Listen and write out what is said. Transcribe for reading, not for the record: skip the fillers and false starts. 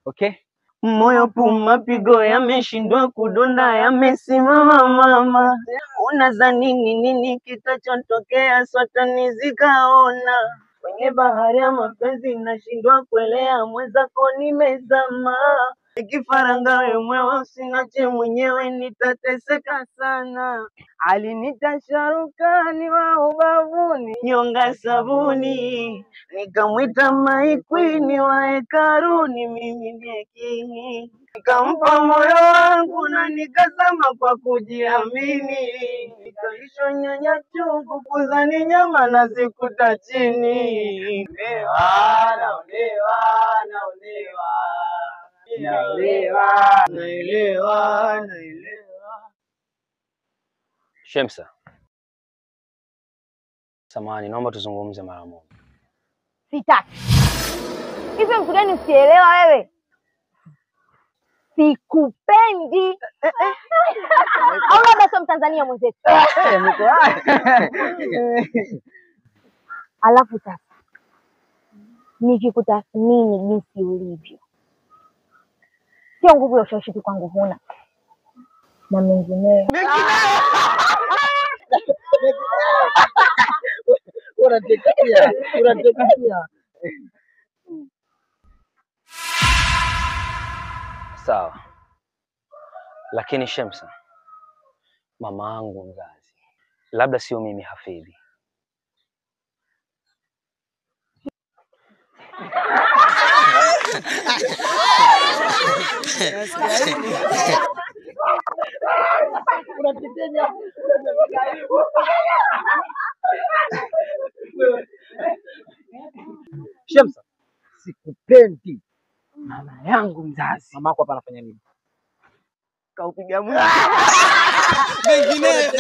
Okay? Moyo mapigo yameshindwa kudunda, yamesimama mama. Unadhani nini kitachotokea? Swata nizikaona kwenye bahari ya mapenzi, nashindwa kuelea, mwenzako nimezama. Ikifaranga wewe usinache mwenyewe, nitateseka sana. Alinita sharukani wa ubavuni, nyonga sabuni, nikamwita my queen wa hekaruni, mimi ndiye king. Nikampa moyo wangu na nikazama kwa kujiamini, nikaishwa nyanya chungu kuzani nyama na zikuta chini. Naelewa. Shemsa. Samahani, naomba tuzungumze mara moja. Sitaki. Hivi mtu gani usielewa wewe? Sikupendi. Au labda sio Mtanzania mwenzetu. Alafu sasa nikikutathmini jinsi ulivyo, sio nguvu ya ushawishi kwangu huna, na mengineyo. Unatekia. Sawa. Lakini Shemsa, mama yangu mzazi, labda sio mimi Hafidhi. Shemsa, sikupendi. Mama yangu mzazi. Mama yako hapa anafanya nini? Kaupiga mwili. Mengineyo.